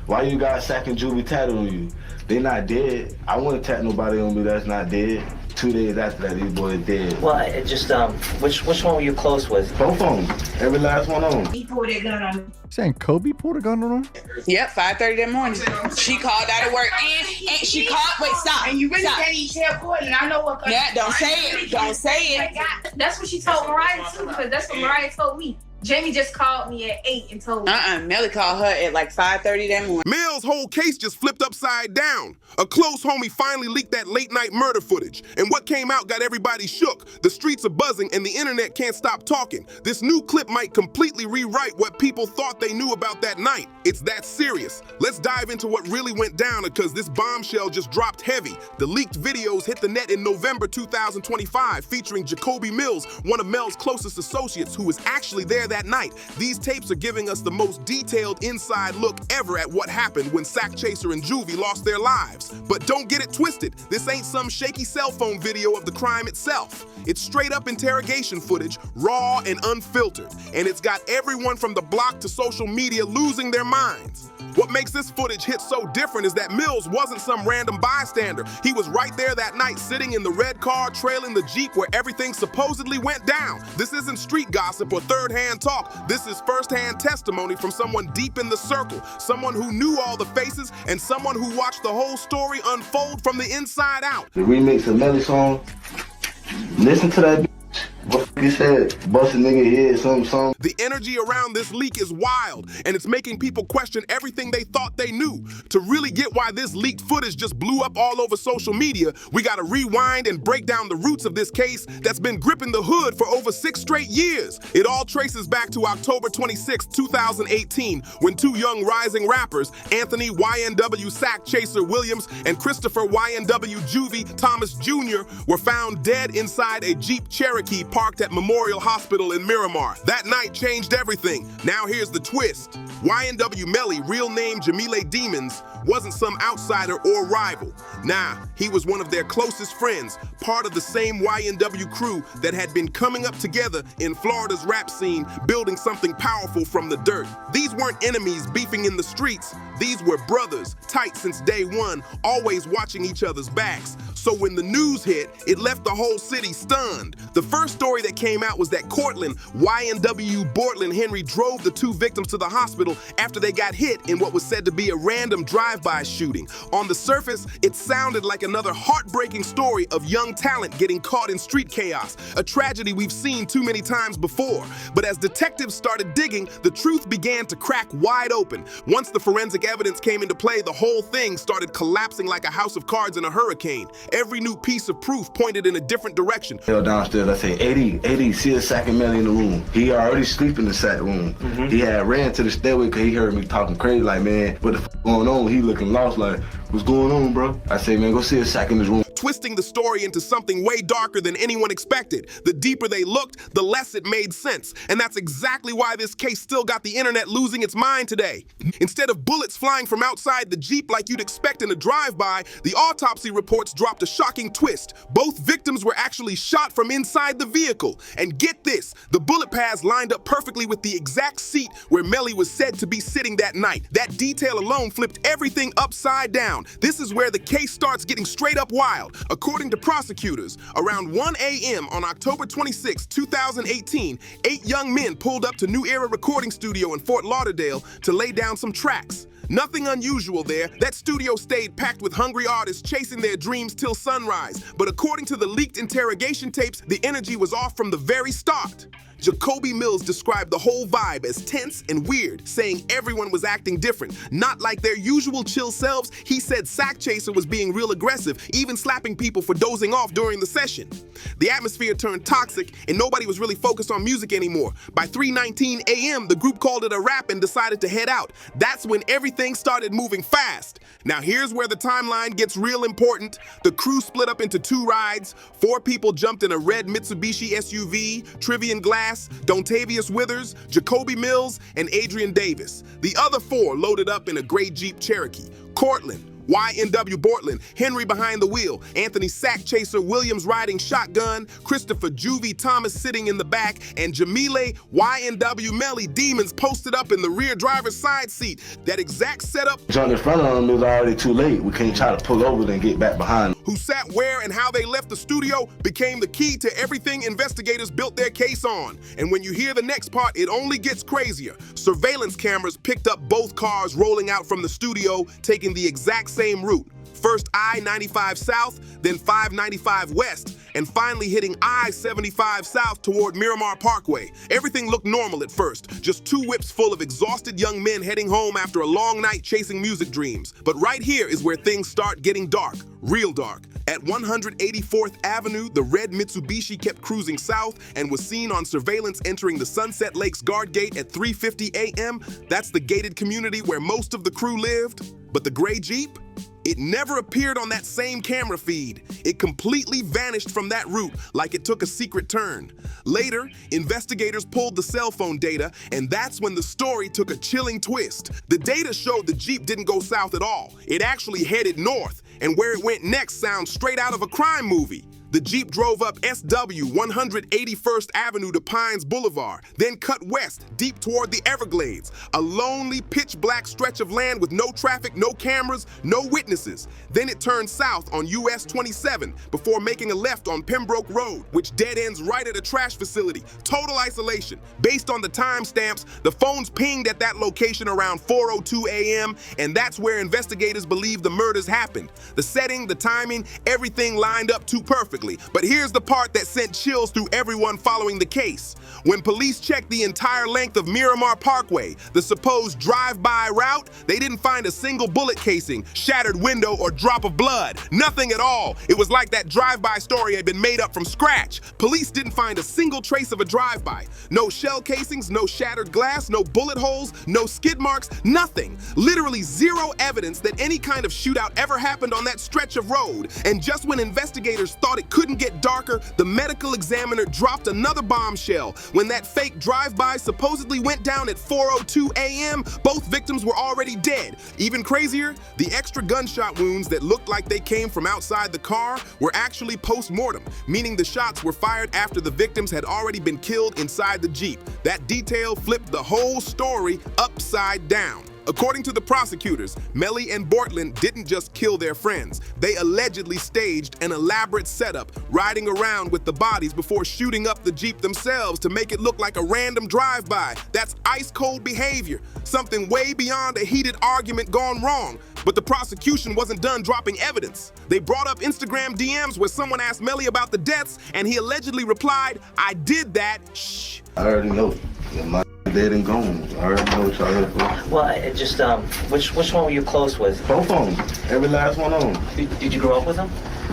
Why you got Sack and Juvie tattooed on you? They not dead. I wouldn't tat nobody on me that's not dead. 2 days after that, these boys dead. Well, it just, which one were you close with? Both of them. Every last one of them. He pulled that gun on me. Saying Kobe pulled a gun on him? Yep, 5:30 that morning. She called out of work and she called, wait, stop. And you really stop. can't even tell Courtney, I know what. Yeah, don't say it, don't say it. That's what she told Mariah too, because that's what Mariah told me. Jamie just called me at 8 and told me. Melly called her at like 5:30 that morning. Mel's whole case just flipped upside down. A close homie finally leaked that late night murder footage, and what came out got everybody shook. The streets are buzzing and the internet can't stop talking. This new clip might completely rewrite what people thought they knew about that night. It's that serious. Let's dive into what really went down, because this bombshell just dropped heavy. The leaked videos hit the net in November 2025, featuring Jacoby Mills, one of Mel's closest associates, who was actually there that night. These tapes are giving us the most detailed inside look ever at what happened when Sack Chaser and Juvie lost their lives. But don't get it twisted. This ain't some shaky cell phone video of the crime itself. It's straight up interrogation footage, raw and unfiltered. And it's got everyone from the block to social media losing their minds. What makes this footage hit so different is that Mills wasn't some random bystander. He was right there that night, sitting in the red car, trailing the Jeep where everything supposedly went down. This isn't street gossip or third-hand talk. This is first-hand testimony from someone deep in the circle, someone who knew all the faces, and someone who watched the whole story unfold from the inside out. The remix of Melly song, listen to that. What he said, bust a nigga head, something. The energy around this leak is wild, and it's making people question everything they thought they knew. To really get why this leaked footage just blew up all over social media, we gotta rewind and break down the roots of this case that's been gripping the hood for over 6 straight years. It all traces back to October 26, 2018, when 2 young rising rappers, Anthony YNW Sack Chaser Williams and Christopher YNW Juvie Thomas Jr., were found dead inside a Jeep Cherokee parked at Memorial Hospital in Miramar. That night changed everything. Now here's the twist. YNW Melly, real name Jamile Demons, wasn't some outsider or rival. Nah, he was one of their closest friends, part of the same YNW crew that had been coming up together in Florida's rap scene, building something powerful from the dirt. These weren't enemies beefing in the streets. These were brothers, tight since day one, always watching each other's backs. So when the news hit, it left the whole city stunned. The first story that came out was that Cortland, YNW Bortland Henry, drove the 2 victims to the hospital after they got hit in what was said to be a random drive-by shooting. On the surface, it sounded like another heartbreaking story of young talent getting caught in street chaos, a tragedy we've seen too many times before. But as detectives started digging, the truth began to crack wide open. Once the forensic evidence came into play, the whole thing started collapsing like a house of cards in a hurricane. Every new piece of proof pointed in a different direction. Downstairs, I say, 80, see a Sack and Melly in the room. He already sleep in the Sack room. He had ran to the stairway because he heard me talking crazy, like, man, what the f going on? He looking lost, like, what's going on, bro? I say, man, go see a Sack in his room. Twisting the story into something way darker than anyone expected. The deeper they looked, the less it made sense. And that's exactly why this case still got the internet losing its mind today. Instead of bullets flying from outside the Jeep like you'd expect in a drive-by, the autopsy reports dropped a shocking twist. Both victims were actually shot from inside the vehicle. And get this, the bullet paths lined up perfectly with the exact seat where Melly was said to be sitting that night. That detail alone flipped everything upside down. This is where the case starts getting straight up wild. According to prosecutors, around 1 a.m. on October 26, 2018, 8 young men pulled up to New Era Recording Studio in Fort Lauderdale to lay down some tracks. Nothing unusual there. That studio stayed packed with hungry artists chasing their dreams till sunrise. But according to the leaked interrogation tapes, the energy was off from the very start. Jacoby Mills described the whole vibe as tense and weird, saying everyone was acting different, not like their usual chill selves. He said Sack Chaser was being real aggressive, even slapping people for dozing off during the session. The atmosphere turned toxic, and nobody was really focused on music anymore. By 3:19 a.m., the group called it a wrap and decided to head out. That's when everything started moving fast. Now here's where the timeline gets real important. The crew split up into 2 rides. 4 people jumped in a red Mitsubishi SUV, Trivian Glass, Dontavius Withers, Jacoby Mills, and Adrian Davis. The other 4 loaded up in a gray Jeep Cherokee. Cortland, YNW Bortland, Henry behind the wheel, Anthony Sack Chaser Williams riding shotgun, Christopher Juvie Thomas sitting in the back, and Jamile YNW Melly Demons posted up in the rear driver's side seat. That exact setup. Jumped in front of them, it was already too late. We can't try to pull over and get back behind them. Who sat where and how they left the studio became the key to everything investigators built their case on. And when you hear the next part, it only gets crazier. Surveillance cameras picked up both cars rolling out from the studio, taking the exact same route. First I-95 South, then 595 West, and finally hitting I-75 South toward Miramar Parkway. Everything looked normal at first, just two whips full of exhausted young men heading home after a long night chasing music dreams. But right here is where things start getting dark, real dark. At 184th Avenue, the red Mitsubishi kept cruising south and was seen on surveillance entering the Sunset Lakes guard gate at 3:50 a.m. That's the gated community where most of the crew lived. But the gray Jeep? It never appeared on that same camera feed. It completely vanished from that route like it took a secret turn. Later, investigators pulled the cell phone data, and that's when the story took a chilling twist. The data showed the Jeep didn't go south at all. It actually headed north, and where it went next sounds straight out of a crime movie. The Jeep drove up SW 181st Avenue to Pines Boulevard, then cut west, deep toward the Everglades, a lonely, pitch-black stretch of land with no traffic, no cameras, no witnesses. Then it turned south on US 27 before making a left on Pembroke Road, which dead ends right at a trash facility. Total isolation. Based on the timestamps, the phones pinged at that location around 4:02 a.m., and that's where investigators believe the murders happened. The setting, the timing, everything lined up too perfectly. But here's the part that sent chills through everyone following the case. When police checked the entire length of Miramar Parkway, the supposed drive-by route, they didn't find a single bullet casing, shattered window, or drop of blood. Nothing at all. It was like that drive-by story had been made up from scratch. Police didn't find a single trace of a drive-by. No shell casings, no shattered glass, no bullet holes, no skid marks, nothing. Literally zero evidence that any kind of shootout ever happened on that stretch of road. And just when investigators thought it couldn't get darker, the medical examiner dropped another bombshell. When that fake drive-by supposedly went down at 4:02 a.m., both victims were already dead. Even crazier, the extra gunshot wounds that looked like they came from outside the car were actually post-mortem, meaning the shots were fired after the victims had already been killed inside the Jeep. That detail flipped the whole story upside down. According to the prosecutors, Melly and Bortland didn't just kill their friends. They allegedly staged an elaborate setup, riding around with the bodies before shooting up the Jeep themselves to make it look like a random drive-by. That's ice-cold behavior, something way beyond a heated argument gone wrong. But the prosecution wasn't done dropping evidence. They brought up Instagram DMs where someone asked Melly about the deaths, and he allegedly replied, "I did that, shh." I already know. My dead and gone. I already know what y'all here for. Well, it just, which one were you close with? Both of them. Every last one of them. Did you grow up with them?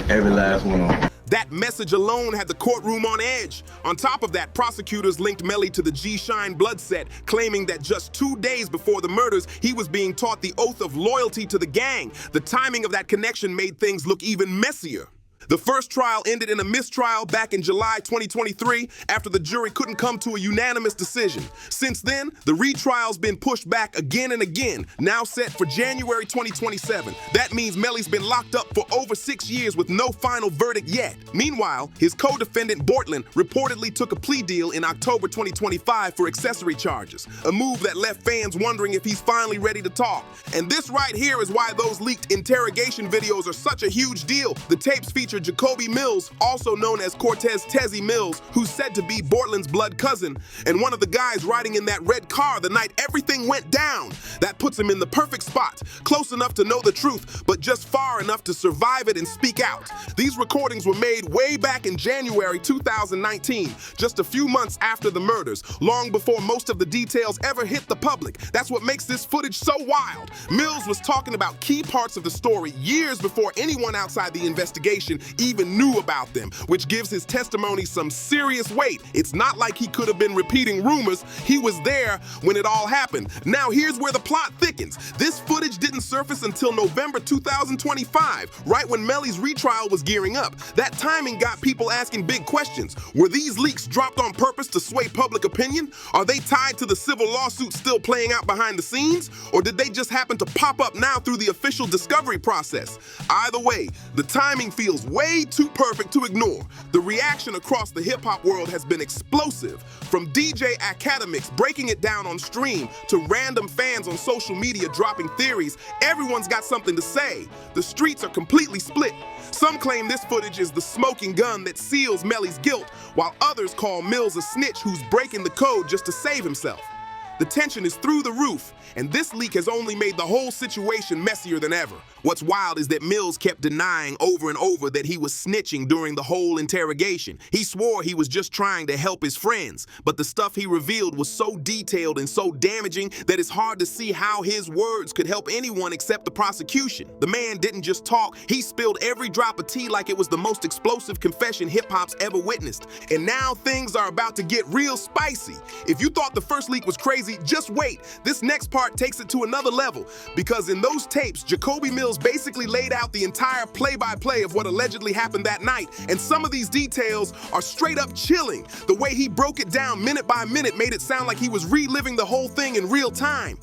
Every last one of them. That message alone had the courtroom on edge. On top of that, prosecutors linked Melly to the G-Shine blood set, claiming that just 2 days before the murders, he was being taught the oath of loyalty to the gang. The timing of that connection made things look even messier. The first trial ended in a mistrial back in July 2023 after the jury couldn't come to a unanimous decision. Since then, the retrial's been pushed back again and again, now set for January 2027. That means Melly's been locked up for over 6 years with no final verdict yet. Meanwhile, his co-defendant Bortland reportedly took a plea deal in October 2025 for accessory charges, a move that left fans wondering if he's finally ready to talk. And this right here is why those leaked interrogation videos are such a huge deal. The tapes feature Jacoby Mills, also known as Cortez Tezzy Mills, who's said to be Bortland's blood cousin, and one of the guys riding in that red car the night everything went down. That puts him in the perfect spot, close enough to know the truth, but just far enough to survive it and speak out. These recordings were made way back in January 2019, just a few months after the murders, long before most of the details ever hit the public. That's what makes this footage so wild. Mills was talking about key parts of the story years before anyone outside the investigation even knew about them, which gives his testimony some serious weight. It's not like he could have been repeating rumors. He was there when it all happened. Now here's where the plot thickens. This footage didn't surface until November 2025, right when Melly's retrial was gearing up. That timing got people asking big questions. Were these leaks dropped on purpose to sway public opinion? Are they tied to the civil lawsuit still playing out behind the scenes? Or did they just happen to pop up now through the official discovery process? Either way, the timing feels way too perfect to ignore. The reaction across the hip-hop world has been explosive. From DJ academics breaking it down on stream to random fans on social media dropping theories, everyone's got something to say. The streets are completely split. Some claim this footage is the smoking gun that seals Melly's guilt, while others call Mills a snitch who's breaking the code just to save himself. The tension is through the roof, and this leak has only made the whole situation messier than ever. What's wild is that Mills kept denying over and over that he was snitching during the whole interrogation. He swore he was just trying to help his friends, but the stuff he revealed was so detailed and so damaging that it's hard to see how his words could help anyone except the prosecution. The man didn't just talk, he spilled every drop of tea like it was the most explosive confession hip-hop's ever witnessed. And now things are about to get real spicy. If you thought the first leak was crazy, just wait. This next part takes it to another level, because in those tapes, Jacoby Mills basically laid out the entire play-by-play of what allegedly happened that night, and some of these details are straight up chilling. The way he broke it down minute by minute made it sound like he was reliving the whole thing in real time.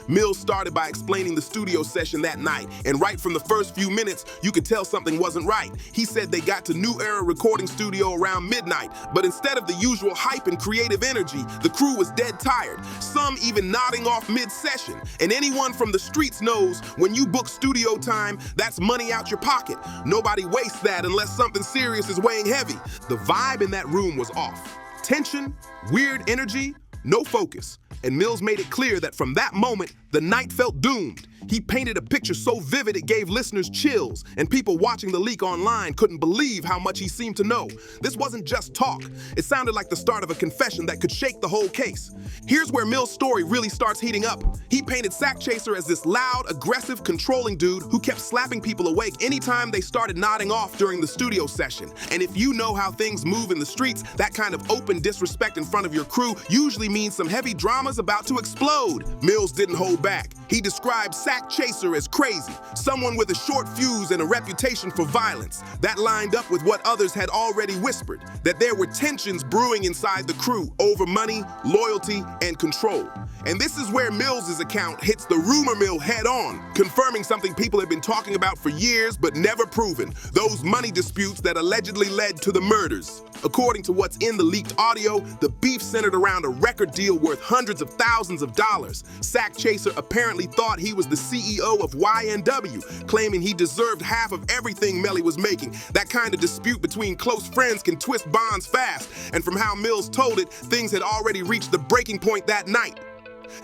Mills started by explaining the studio session that night, and right from the first few minutes, you could tell something wasn't right. He said they got to New Era recording studio around midnight, but instead of the usual hype and creative energy, the crew was dead tired, some even nodding off mid-session. And anyone from the streets knows when you book studio time, that's money out your pocket. Nobody wastes that unless something serious is weighing heavy. The vibe in that room was off. Tension, weird energy, no focus. And Mills made it clear that from that moment, the night felt doomed. He painted a picture so vivid it gave listeners chills, and people watching the leak online couldn't believe how much he seemed to know. This wasn't just talk. It sounded like the start of a confession that could shake the whole case. Here's where Mills' story really starts heating up. He painted Sack Chaser as this loud, aggressive, controlling dude who kept slapping people awake anytime they started nodding off during the studio session. And if you know how things move in the streets, that kind of open disrespect in front of your crew usually means some heavy drama's about to explode. Mills didn't hold back. He described Sack Chaser as crazy, someone with a short fuse and a reputation for violence. That lined up with what others had already whispered, that there were tensions brewing inside the crew over money, loyalty, and control. And this is where Mills' account hits the rumor mill head on, confirming something people have been talking about for years but never proven, those money disputes that allegedly led to the murders. According to what's in the leaked audio, the beef centered around a record deal worth hundreds of thousands of dollars. Sack Chaser apparently thought he was the CEO of YNW, claiming he deserved half of everything Melly was making. That kind of dispute between close friends can twist bonds fast, and from how Mills told it, things had already reached the breaking point that night.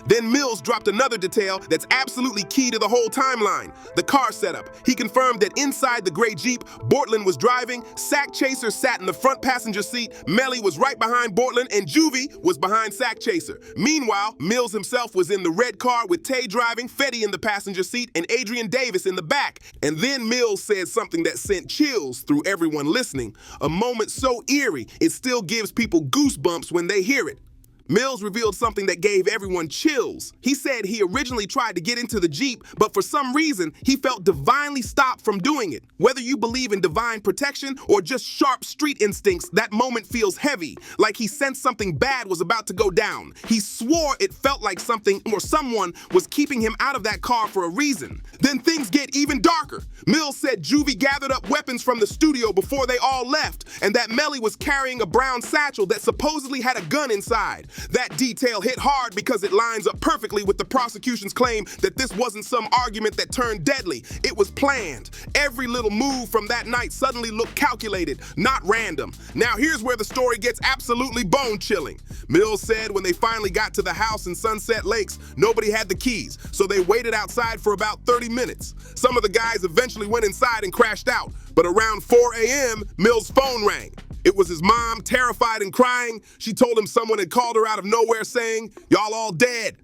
Then Mills dropped another detail that's absolutely key to the whole timeline, the car setup. He confirmed that inside the gray Jeep Bortland was driving, Sack Chaser sat in the front passenger seat, Melly was right behind Bortland, and Juvie was behind Sack Chaser. Meanwhile, Mills himself was in the red car with Tay driving, Fetty in the passenger seat, and Adrian Davis in the back. And then Mills said something that sent chills through everyone listening, a moment so eerie it still gives people goosebumps when they hear it. Mills revealed something that gave everyone chills. He said he originally tried to get into the Jeep, but for some reason, he felt divinely stopped from doing it. Whether you believe in divine protection or just sharp street instincts, that moment feels heavy, like he sensed something bad was about to go down. He swore it felt like something or someone was keeping him out of that car for a reason. Then things get even darker. Mills said Juvie gathered up weapons from the studio before they all left, and that Melly was carrying a brown satchel that supposedly had a gun inside. That detail hit hard because it lines up perfectly with the prosecution's claim that this wasn't some argument that turned deadly. It was planned. Every little move from that night suddenly looked calculated, not random. Now here's where the story gets absolutely bone-chilling. Mills said when they finally got to the house in Sunset Lakes, nobody had the keys, so they waited outside for about 30 minutes. Some of the guys eventually went inside and crashed out, but around 4 a.m., Mills' phone rang. It was his mom, terrified and crying. She told him someone had called her out of nowhere saying, "Y'all all dead."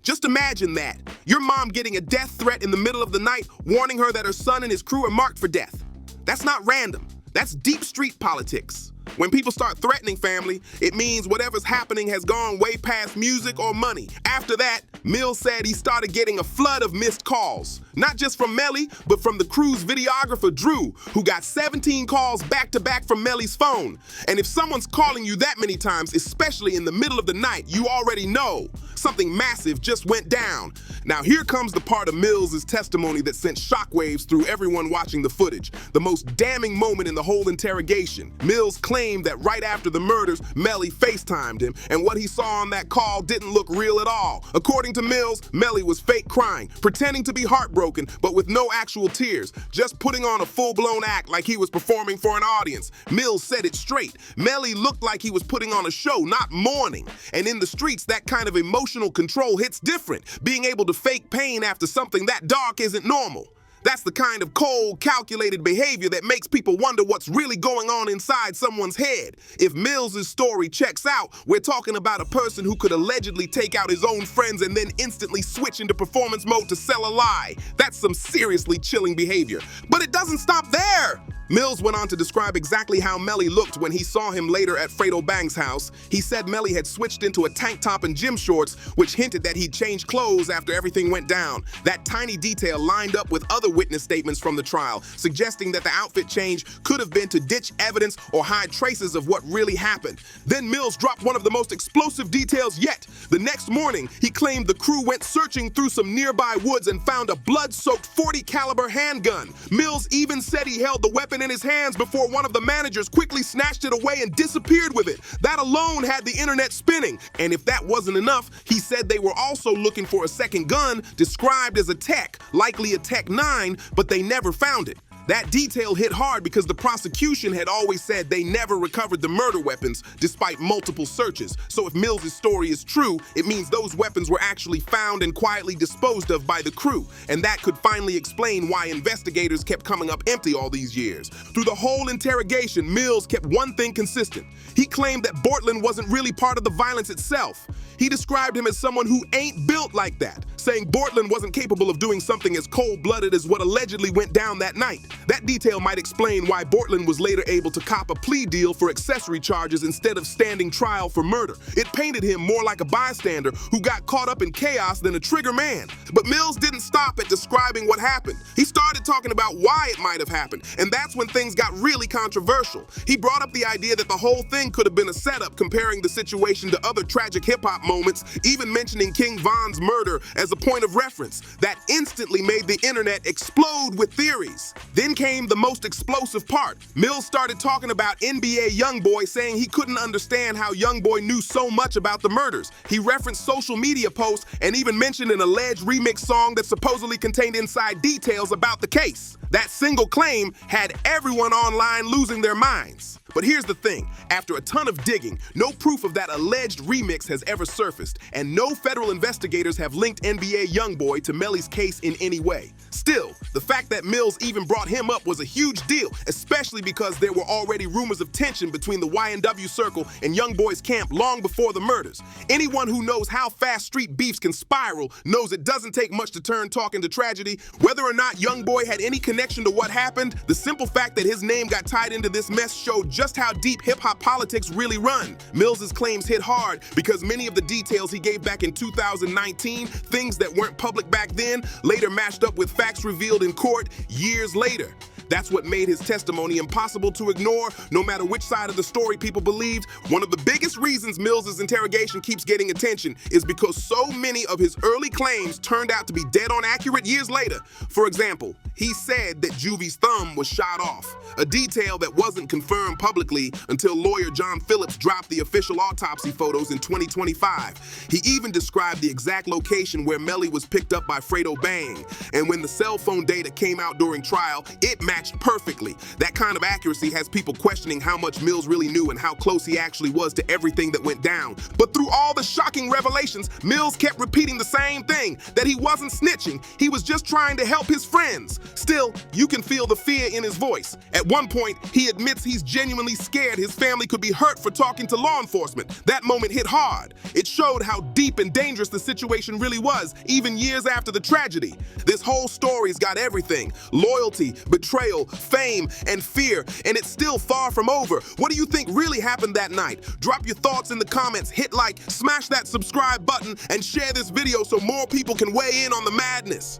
Just imagine that. Your mom getting a death threat in the middle of the night, warning her that her son and his crew are marked for death. That's not random. That's deep street politics. When people start threatening family, it means whatever's happening has gone way past music or money. After that, Mills said he started getting a flood of missed calls. Not just from Melly, but from the crew's videographer, Drew, who got 17 calls back-to-back from Melly's phone. And if someone's calling you that many times, especially in the middle of the night, you already know something massive just went down. Now here comes the part of Mills' testimony that sent shockwaves through everyone watching the footage. The most damning moment in the whole interrogation. Mills claimed that right after the murders, Melly FaceTimed him, and what he saw on that call didn't look real at all. According to Mills, Melly was fake crying, pretending to be heartbroken, but with no actual tears, just putting on a full-blown act like he was performing for an audience. Mills said it straight. Melly looked like he was putting on a show, not mourning. And in the streets, that kind of emotional control hits different. Being able to fake pain after something that dark isn't normal. That's the kind of cold, calculated behavior that makes people wonder what's really going on inside someone's head. If Mills' story checks out, we're talking about a person who could allegedly take out his own friends and then instantly switch into performance mode to sell a lie. That's some seriously chilling behavior. But it doesn't stop there. Mills went on to describe exactly how Melly looked when he saw him later at Fredo Bang's house. He said Melly had switched into a tank top and gym shorts, which hinted that he'd changed clothes after everything went down. That tiny detail lined up with other witness statements from the trial, suggesting that the outfit change could have been to ditch evidence or hide traces of what really happened. Then Mills dropped one of the most explosive details yet. The next morning, he claimed the crew went searching through some nearby woods and found a blood-soaked .40 caliber handgun. Mills even said he held the weapon in his hands before one of the managers quickly snatched it away and disappeared with it. That alone had the internet spinning. And if that wasn't enough, he said they were also looking for a second gun described as a Tech, likely a Tech 9, but they never found it. That detail hit hard because the prosecution had always said they never recovered the murder weapons despite multiple searches. So if Mills' story is true, it means those weapons were actually found and quietly disposed of by the crew. And that could finally explain why investigators kept coming up empty all these years. Through the whole interrogation, Mills kept one thing consistent. He claimed that Bortland wasn't really part of the violence itself. He described him as someone who ain't built like that, saying Bortland wasn't capable of doing something as cold-blooded as what allegedly went down that night. That detail might explain why Bortland was later able to cop a plea deal for accessory charges instead of standing trial for murder. It painted him more like a bystander who got caught up in chaos than a trigger man. But Mills didn't stop at describing what happened. He started talking about why it might have happened, and that's when things got really controversial. He brought up the idea that the whole thing could have been a setup, comparing the situation to other tragic hip-hop moments, even mentioning King Von's murder as a point of reference. That instantly made the internet explode with theories. Then came the most explosive part. Mills started talking about NBA YoungBoy, saying he couldn't understand how YoungBoy knew so much about the murders. He referenced social media posts and even mentioned an alleged remix song that supposedly contained inside details about the case. That single claim had everyone online losing their minds. But here's the thing, after a ton of digging, no proof of that alleged remix has ever surfaced, and no federal investigators have linked NBA YoungBoy to Melly's case in any way. Still, the fact that Mills even brought him up was a huge deal, especially because there were already rumors of tension between the YNW circle and YoungBoy's camp long before the murders. Anyone who knows how fast street beefs can spiral knows it doesn't take much to turn talk into tragedy. Whether or not YoungBoy had any connection to what happened, the simple fact that his name got tied into this mess showed just how deep hip-hop politics really run. Mills' claims hit hard because many of the details he gave back in 2019, things that weren't public back then, later matched up with facts revealed in court years later. That's what made his testimony impossible to ignore, no matter which side of the story people believed. One of the biggest reasons Mills' interrogation keeps getting attention is because so many of his early claims turned out to be dead on accurate years later. For example, he said that Juvie's thumb was shot off, a detail that wasn't confirmed publicly until lawyer John Phillips dropped the official autopsy photos in 2025. He even described the exact location where Melly was picked up by Fredo Bang, and when the cell phone data came out during trial, it matched perfectly. That kind of accuracy has people questioning how much Mills really knew and how close he actually was to everything that went down. But through all the shocking revelations, Mills kept repeating the same thing, that he wasn't snitching, he was just trying to help his friends. Still, you can feel the fear in his voice. At one point, he admits he's genuinely scared his family could be hurt for talking to law enforcement. That moment hit hard. It showed how deep and dangerous the situation really was, even years after the tragedy. This whole story's got everything: loyalty, betrayal, betrayal, fame, and fear, and it's still far from over. What do you think really happened that night? Drop your thoughts in the comments, hit like, smash that subscribe button, and share this video so more people can weigh in on the madness.